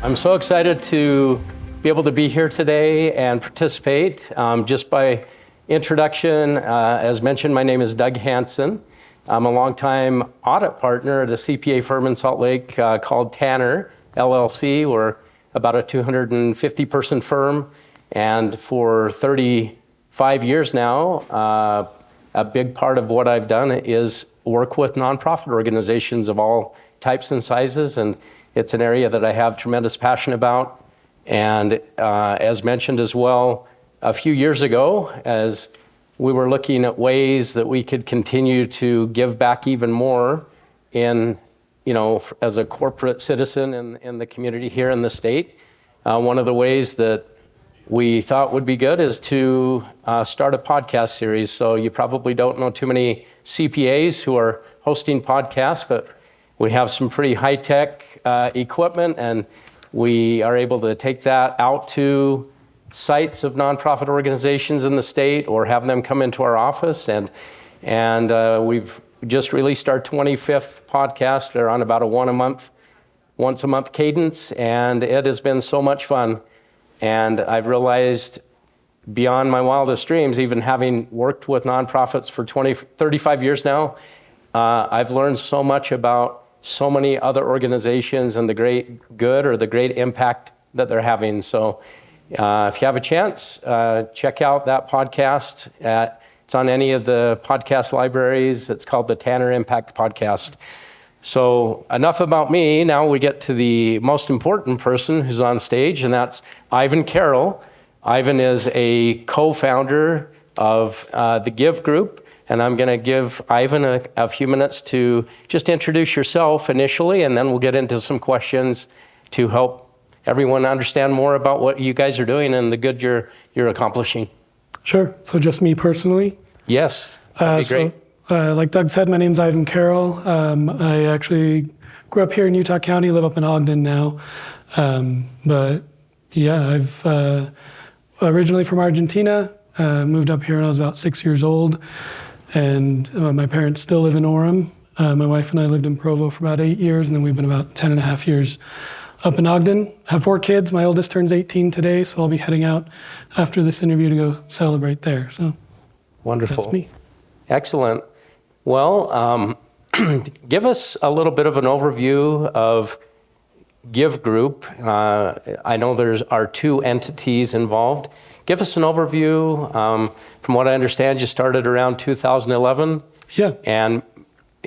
I'm so excited to be able to be here today and participate. Just by introduction, as mentioned, my name is Doug Hansen. I'm a longtime audit partner at a CPA firm in Salt Lake called Tanner, LLC. We're about a 250-person firm, and for 35 years now, a big part of what I've done is work with nonprofit organizations of all types and sizes, and it's an area that I have tremendous passion about. And as mentioned as well, a few years ago, as we were looking at ways that we could continue to give back even more in, as a corporate citizen in the community here in the state, one of the ways that we thought would be good is to start a podcast series. So you probably don't know too many CPAs who are hosting podcasts, but we have some pretty high-tech equipment, and we are able to take that out to sites of nonprofit organizations in the state or have them come into our office. And we've just released our 25th podcast. They're on about a once a month cadence, and it has been so much fun. And I've realized beyond my wildest dreams, even having worked with nonprofits for 35 years now, I've learned so much about so many other organizations and the great good or the great impact that they're having. So if you have a chance, check out that podcast. It's on any of the podcast libraries. It's called the Tanner Impact Podcast. So enough about me. Now we get to the most important person who's on stage, and that's Ivan Carroll. Ivan is a co-founder of the Give Group, and I'm going to give Ivan a few minutes to just introduce yourself initially, and then we'll get into some questions to help everyone understand more about what you guys are doing and the good you're accomplishing. Sure. So just me personally? Yes, that'd be great. Like Doug said, my name's Ivan Carroll. I actually grew up here in Utah County, live up in Ogden now. But yeah, I've originally from Argentina, moved up here when I was about 6 years old. And my parents still live in Orem. My wife and I lived in Provo for about 8 years, and then we've been about 10 and a half years up in Ogden. I have 4 kids. My oldest turns 18 today, so I'll be heading out after this interview to go celebrate there. So wonderful. That's me. Excellent. Well, give us a little bit of an overview of Give Group. I know there are 2 entities involved. Give us an overview. From what I understand, you started around 2011. Yeah. And,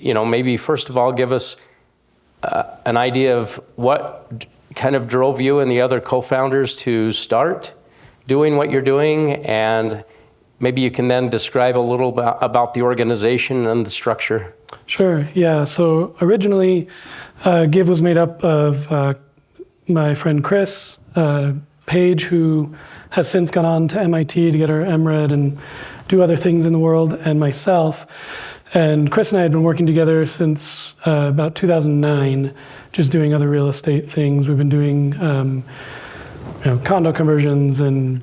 maybe first of all, give us an idea of what kind of drove you and the other co-founders to start doing what you're doing, and maybe you can then describe a little bit about the organization and the structure. Sure, yeah. So originally, Give was made up of my friend Chris Page, who has since gone on to MIT to get her MRed and do other things in the world, and myself. And Chris and I had been working together since about 2009, just doing other real estate things. We've been doing condo conversions and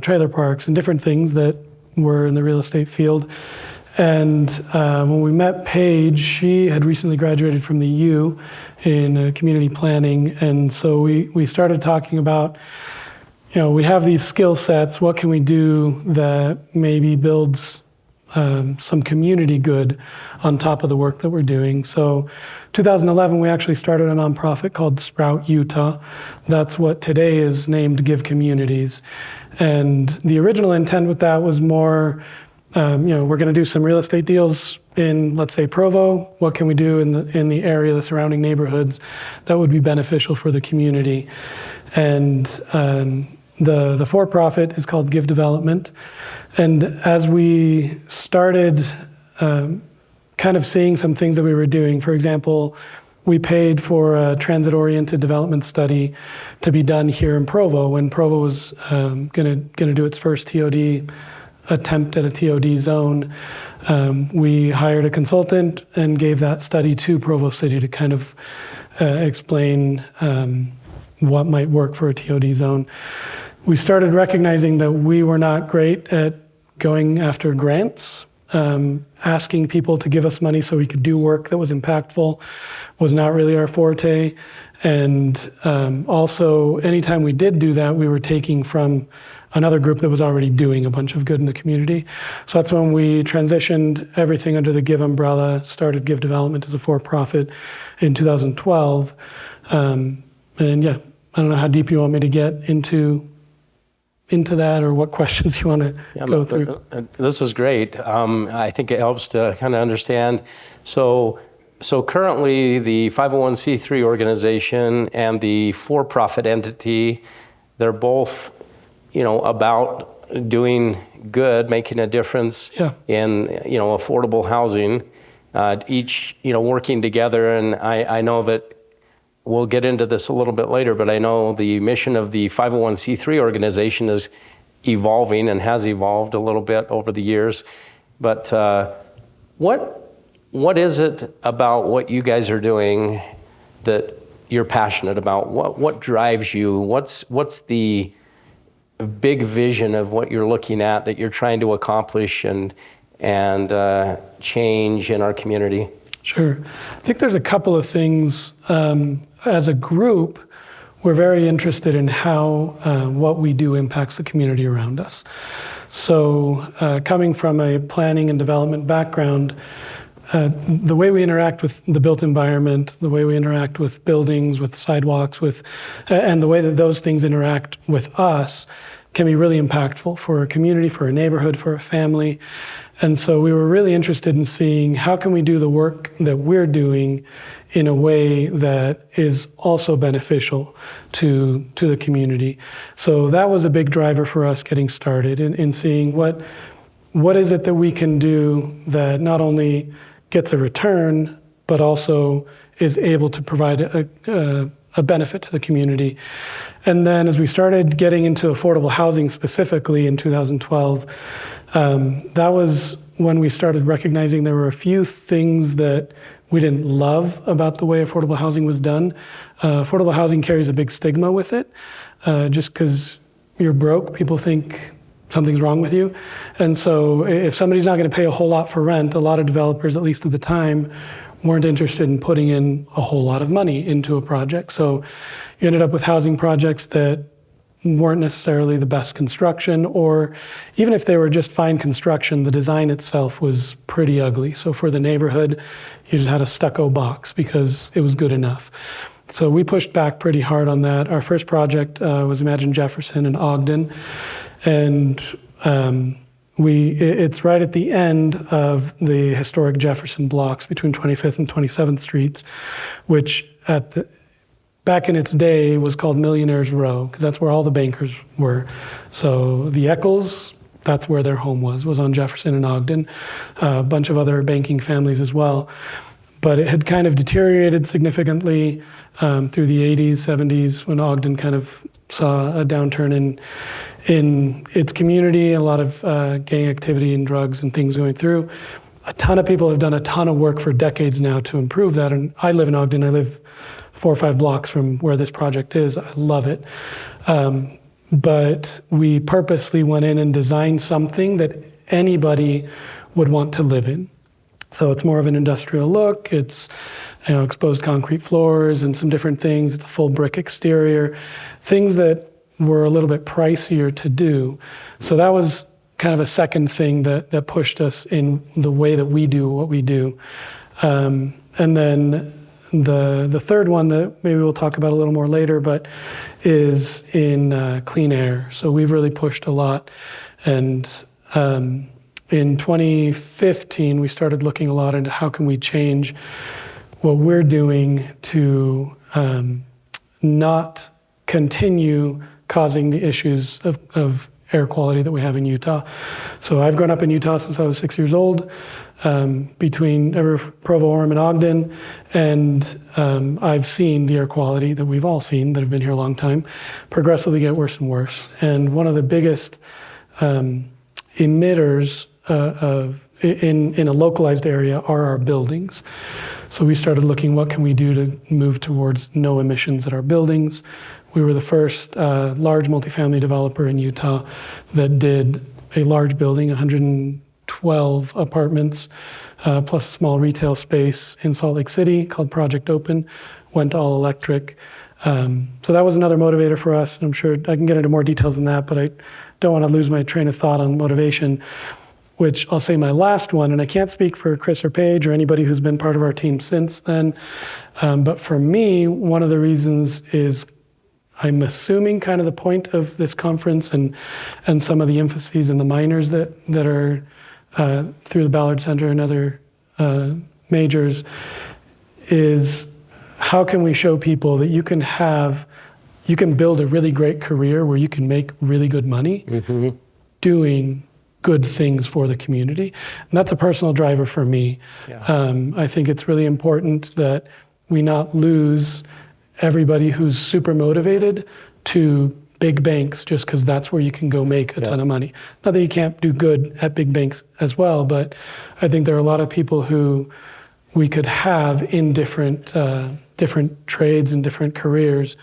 trailer parks and different things that were in the real estate field. And when we met Paige, she had recently graduated from the U in community planning. And so we started talking about, we have these skill sets. What can we do that maybe builds some community good on top of the work that we're doing? So 2011, we actually started a nonprofit called Sprout Utah. That's what today is named Give Communities. And the original intent with that was more, we're going to do some real estate deals in, let's say, Provo. What can we do in the area, the surrounding neighborhoods, that would be beneficial for the community? And the for-profit is called Give Development. And as we started kind of seeing some things that we were doing, for example, we paid for a transit-oriented development study to be done here in Provo when Provo was going to do its first TOD attempt at a TOD zone. We hired a consultant and gave that study to Provo City to kind of explain what might work for a TOD zone. We started recognizing that we were not great at going after grants. asking people to give us money so we could do work that was impactful was not really our forte. And also, anytime we did do that, we were taking from another group that was already doing a bunch of good in the community. So that's when we transitioned everything under the Give umbrella, started Give Development as a for-profit in 2012. And yeah, I don't know how deep you want me to get into that, or what questions you want to go through. This is great. I think it helps to kind of understand. So currently the 501c3 organization and the for-profit entity, they're both, about doing good, making a difference in, affordable housing, each, working together. And I know that we'll get into this a little bit later, but I know the mission of the 501c3 organization is evolving and has evolved a little bit over the years. But what is it about what you guys are doing that you're passionate about? What drives you? What's the big vision of what you're looking at that you're trying to accomplish and change in our community? Sure. I think there's a couple of things. As a group, we're very interested in how what we do impacts the community around us. So coming from a planning and development background, the way we interact with the built environment, the way we interact with buildings, with sidewalks, and the way that those things interact with us can be really impactful for a community, for a neighborhood, for a family. And so we were really interested in seeing how can we do the work that we're doing in a way that is also beneficial to the community. So that was a big driver for us getting started in seeing what is it that we can do that not only gets a return, but also is able to provide a benefit to the community. And then as we started getting into affordable housing specifically in 2012, that was when we started recognizing there were a few things that we didn't love about the way affordable housing was done. Affordable housing carries a big stigma with it. Just because you're broke, people think something's wrong with you. And so if somebody's not going to pay a whole lot for rent, a lot of developers, at least at the time, weren't interested in putting in a whole lot of money into a project. So you ended up with housing projects that weren't necessarily the best construction, or even if they were just fine construction, the design itself was pretty ugly. So for the neighborhood, you just had a stucco box because it was good enough. So we pushed back pretty hard on that. Our first project was Imagine Jefferson in Ogden. And it's right at the end of the historic Jefferson blocks between 25th and 27th Streets, which back in its day was called Millionaires Row, because that's where all the bankers were. So the Eccles, that's where their home was on Jefferson and Ogden, a bunch of other banking families as well. But it had kind of deteriorated significantly through the 80s, 70s, when Ogden kind of saw a downturn in its community, a lot of gang activity and drugs and things going through. A ton of people have done a ton of work for decades now to improve that. And I live in Ogden. I live 4 or 5 blocks from where this project is. I love it. But we purposely went in and designed something that anybody would want to live in. So it's more of an industrial look. It's exposed concrete floors and some different things. It's a full brick exterior, things that were a little bit pricier to do. So that was kind of a second thing that pushed us in the way that we do what we do. And then the third one that maybe we'll talk about a little more later, but is in clean air. So we've really pushed a lot. And in 2015, we started looking a lot into how can we change what we're doing to not continue causing the issues of air quality that we have in Utah. So I've grown up in Utah since I was 6 years old, between Provo, Orem, and Ogden, and I've seen the air quality that we've all seen that have been here a long time progressively get worse and worse. And one of the biggest emitters in a localized area are our buildings. So we started looking, what can we do to move towards no emissions at our buildings? We were the first large multifamily developer in Utah that did a large building, 120 12 apartments, plus a small retail space in Salt Lake City called Project Open, went all electric. So that was another motivator for us. And I'm sure I can get into more details than that, but I don't want to lose my train of thought on motivation, which I'll say my last one, and I can't speak for Chris or Paige or anybody who's been part of our team since then. But for me, one of the reasons is I'm assuming kind of the point of this conference and some of the emphases and the minors that are through the Ballard Center and other majors is how can we show people that you can build a really great career where you can make really good money doing good things for the community. And that's a personal driver for me. Yeah. I think it's really important that we not lose everybody who's super motivated to big banks just because that's where you can go make a ton of money. Not that you can't do good at big banks as well, but I think there are a lot of people who we could have in different trades and different careers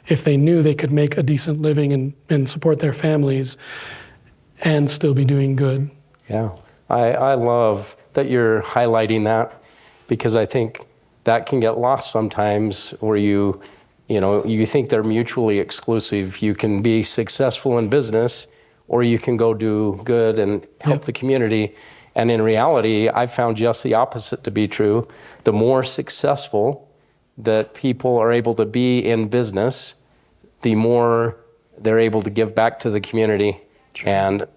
if they knew they could make a decent living and support their families and still be doing good. Yeah, I love that you're highlighting that, because I think that can get lost sometimes where you think they're mutually exclusive. You can be successful in business or you can go do good and help the community. And in reality, I've found just the opposite to be true. The more successful that people are able to be in business, the more they're able to give back to the community. Sure. And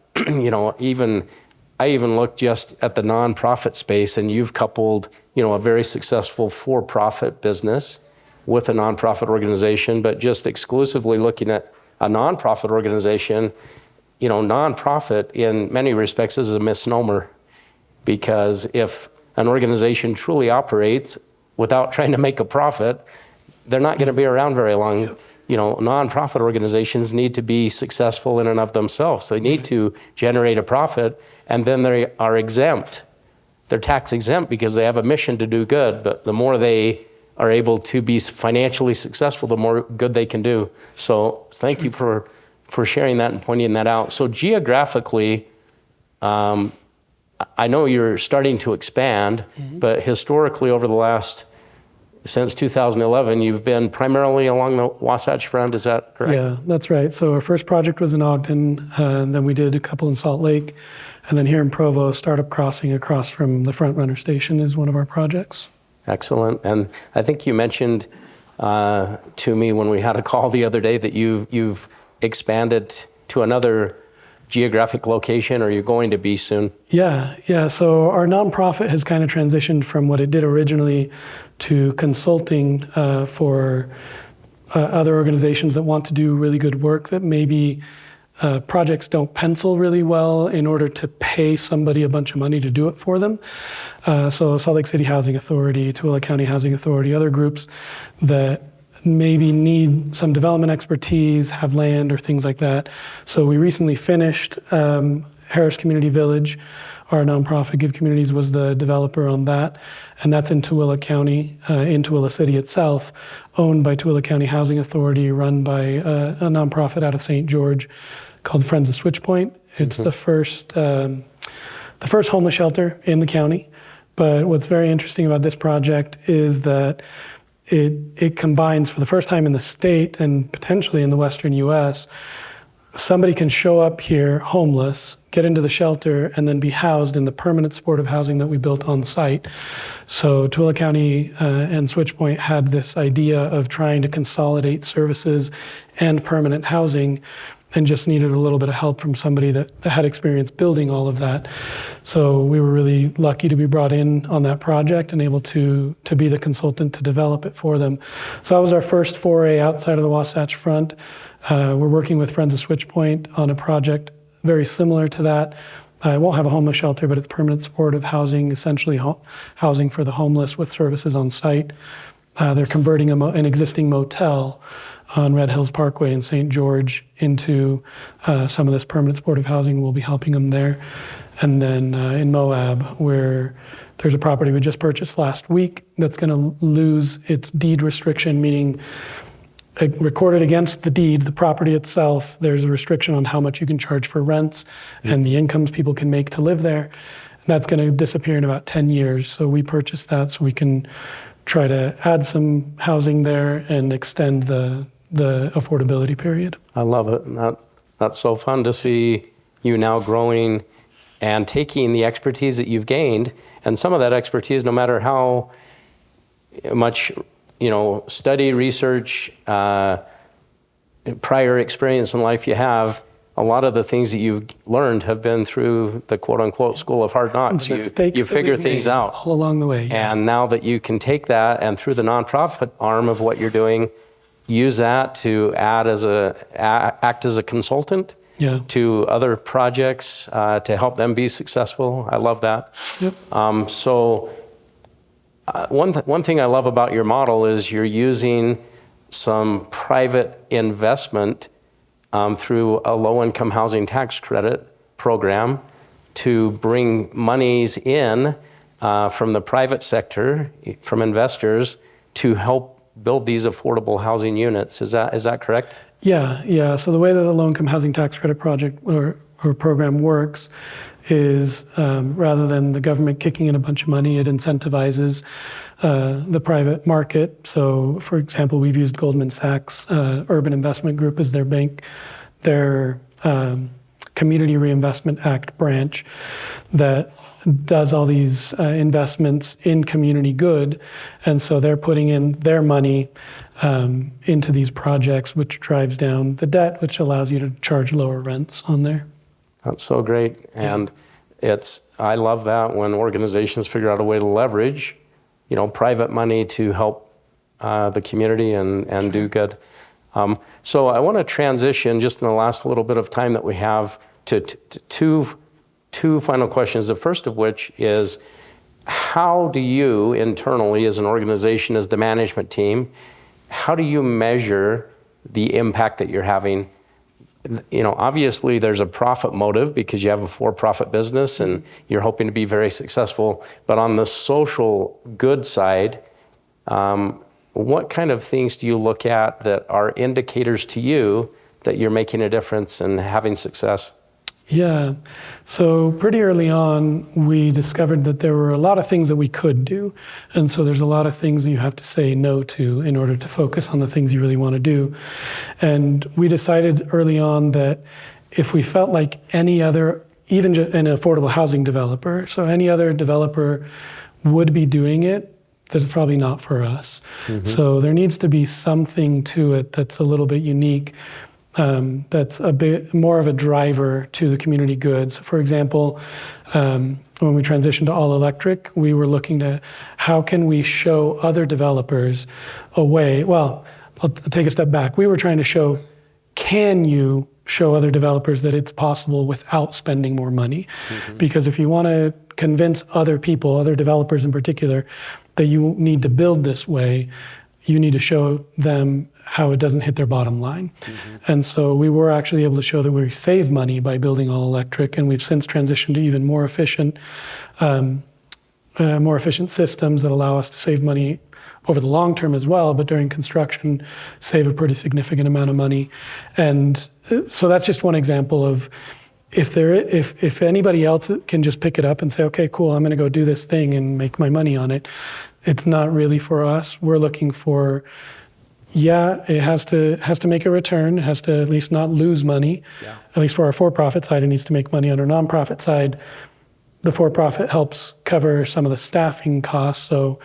I even look just at the nonprofit space, and you've coupled, a very successful for-profit business with a nonprofit organization, but just exclusively looking at a nonprofit organization, nonprofit in many respects is a misnomer, because if an organization truly operates without trying to make a profit, they're not going to be around very long. Yep. Nonprofit organizations need to be successful in and of themselves. They need to generate a profit, and then they are exempt. They're tax exempt because they have a mission to do good, but the more they are able to be financially successful, the more good they can do. So thank you for sharing that and pointing that out. So geographically, I know you're starting to expand, but historically over the last, since 2011, you've been primarily along the Wasatch Front, is that correct? Yeah, that's right. So our first project was in Ogden, and then we did a couple in Salt Lake, and then here in Provo, Startup Crossing across from the Front Runner Station is one of our projects. Excellent. And I think you mentioned to me when we had a call the other day that you've expanded to another geographic location, or you're going to be soon? Yeah. So our nonprofit has kind of transitioned from what it did originally to consulting for other organizations that want to do really good work that maybe projects don't pencil really well in order to pay somebody a bunch of money to do it for them. So Salt Lake City Housing Authority, Tooele County Housing Authority, other groups that maybe need some development expertise, have land or things like that. So we recently finished Harris Community Village. Our nonprofit Give Communities was the developer on that, and that's in Tooele County, in Tooele City itself, owned by Tooele County Housing Authority, run by a nonprofit out of St. George called Friends of Switchpoint. It's the first homeless shelter in the county. But what's very interesting about this project is that it combines, for the first time in the state and potentially in the Western U.S., somebody can show up here homeless, get into the shelter, and then be housed in the permanent supportive housing that we built on site. So Tooele County and Switchpoint had this idea of trying to consolidate services and permanent housing, and just needed a little bit of help from somebody that had experience building all of that. So we were really lucky to be brought in on that project and able to be the consultant to develop it for them. So that was our first foray outside of the Wasatch Front. We're working with Friends of Switchpoint on a project very similar to that. It won't have a homeless shelter, but it's permanent supportive housing, essentially housing for the homeless with services on site. They're converting an existing motel on Red Hills Parkway in St. George into some of this permanent supportive housing. We'll be helping them there. And then in Moab, where there's a property we just purchased last week that's going to lose its deed restriction, meaning recorded against the deed, the property itself, there's a restriction on how much you can charge for rents and the incomes people can make to live there. And that's going to disappear in about 10 years. So we purchased that so we can try to add some housing there and extend the affordability period. I love it. And that's so fun to see you now growing and taking the expertise that you've gained, and some of that expertise, no matter how much study, research, prior experience in life you have, a lot of the things that you've learned have been through the quote-unquote school of hard knocks. You figure things out all along the way. Yeah. And now that you can take that and through the nonprofit arm of what you're doing, use that to act as a consultant to other projects to help them be successful. I love that. Yep. One thing I love about your model is you're using some private investment through a low-income housing tax credit program to bring monies in from the private sector, from investors, to help build these affordable housing units. Is that correct? Yeah. So the way that the low-income housing tax credit project or program works is rather than the government kicking in a bunch of money, it incentivizes the private market. So, for example, we've used Goldman Sachs Urban Investment Group as their bank, their Community Reinvestment Act branch that does all these investments in community good. And so they're putting in their money into these projects, which drives down the debt, which allows you to charge lower rents on there. That's so great. And I love that when organizations figure out a way to leverage, private money to help the community and do good. So I want to transition just in the last little bit of time that we have to two final questions. The first of which is, how do you internally as an organization, as the management team, how do you measure the impact that you're having? Obviously there's a profit motive because you have a for-profit business and you're hoping to be very successful. But on the social good side, what kind of things do you look at that are indicators to you that you're making a difference and having success? Yeah. So pretty early on, we discovered that there were a lot of things that we could do. And so there's a lot of things that you have to say no to in order to focus on the things you really want to do. And we decided early on that if we felt like any other, even an affordable housing developer, so any other developer would be doing it, that it's probably not for us. Mm-hmm. So there needs to be something to it that's a little bit unique. That's a bit more of a driver to the community goods. For example, when we transitioned to all electric, we were looking to how can we show other developers a way. Well, I'll take a step back. We were trying to show, can you show other developers that it's possible without spending more money? Mm-hmm. Because if you want to convince other people, other developers in particular, that you need to build this way, you need to show them how it doesn't hit their bottom line. Mm-hmm. And so we were actually able to show that we save money by building all electric, and we've since transitioned to even more efficient systems that allow us to save money over the long term as well, but during construction, save a pretty significant amount of money. And so that's just one example of if anybody else can just pick it up and say, okay, cool, I'm gonna go do this thing and make my money on it, it's not really for us. We're looking for, it has to make a return. It has to at least not lose money. Yeah. At least for our for-profit side, it needs to make money. On our nonprofit side, the for-profit helps cover some of the staffing costs. So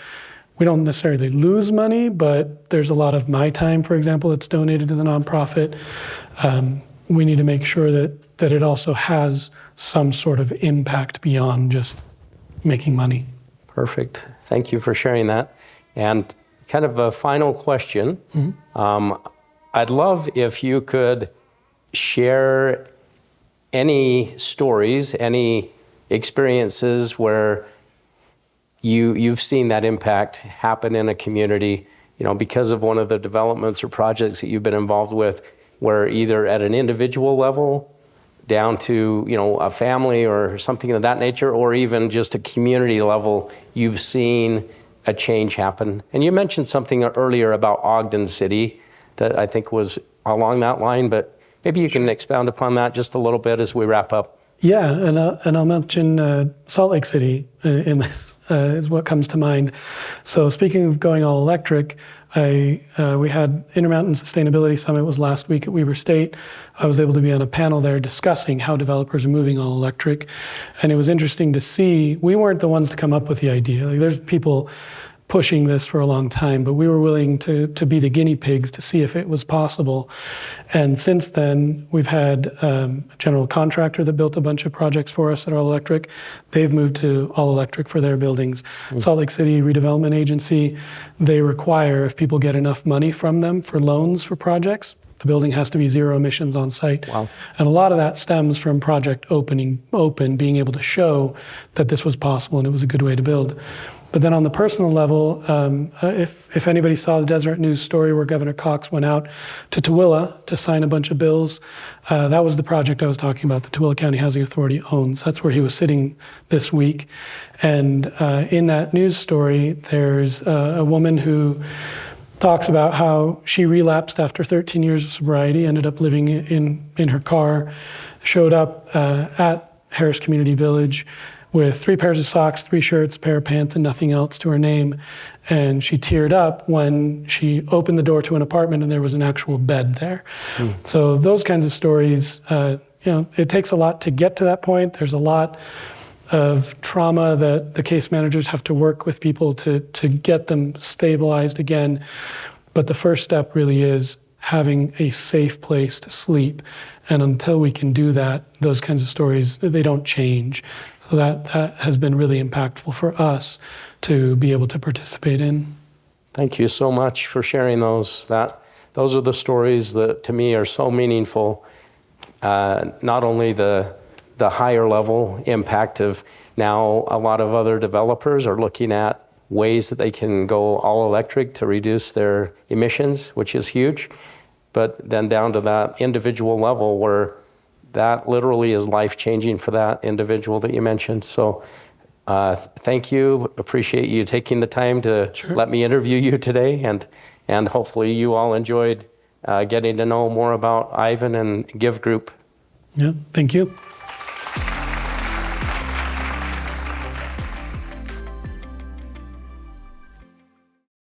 we don't necessarily lose money, but there's a lot of my time, for example, that's donated to the nonprofit. We need to make sure that it also has some sort of impact beyond just making money. Perfect. Thank you for sharing that. And kind of a final question. Mm-hmm. I'd love if you could share any stories, any experiences where you've seen that impact happen in a community, because of one of the developments or projects that you've been involved with, where either at an individual level, down to a family or something of that nature, or even just a community level, you've seen a change happen. And you mentioned something earlier about Ogden City that I think was along that line, but maybe you can expound upon that just a little bit as we wrap up. Yeah, and I'll mention Salt Lake City in this is what comes to mind. So speaking of going all electric, we had Intermountain Sustainability Summit was last week at Weber State. I was able to be on a panel there discussing how developers are moving all electric, and it was interesting to see. We weren't the ones to come up with the idea. Like, there's people pushing this for a long time, but we were willing to be the guinea pigs to see if it was possible. And since then, we've had a general contractor that built a bunch of projects for us that are all electric. They've moved to all electric for their buildings. Salt Lake City Redevelopment Agency, they require, if people get enough money from them for loans for projects, the building has to be zero emissions on site. Wow. And a lot of that stems from Project Open, being able to show that this was possible and it was a good way to build. But then on the personal level, if anybody saw the Deseret News story where Governor Cox went out to Tooele to sign a bunch of bills, that was the project I was talking about, the Tooele County Housing Authority owns. That's where he was sitting this week. And in that news story, there's a woman who talks about how she relapsed after 13 years of sobriety, ended up living in her car, showed up at Harris Community Village with 3 pairs of socks, 3 shirts, a pair of pants, and nothing else to her name. And she teared up when she opened the door to an apartment and there was an actual bed there. So those kinds of stories, it takes a lot to get to that point. There's a lot of trauma that the case managers have to work with people to get them stabilized again. But the first step really is having a safe place to sleep. And until we can do that, those kinds of stories, they don't change. So that has been really impactful for us to be able to participate in. Thank you so much for sharing those. Those are the stories that to me are so meaningful. Not only the higher level impact of now a lot of other developers are looking at ways that they can go all electric to reduce their emissions, which is huge, but then down to that individual level where that literally is life-changing for that individual that you mentioned. So thank you. Appreciate you taking the time to let me interview you today. And hopefully you all enjoyed getting to know more about Ivan and Give Group. Yeah, thank you.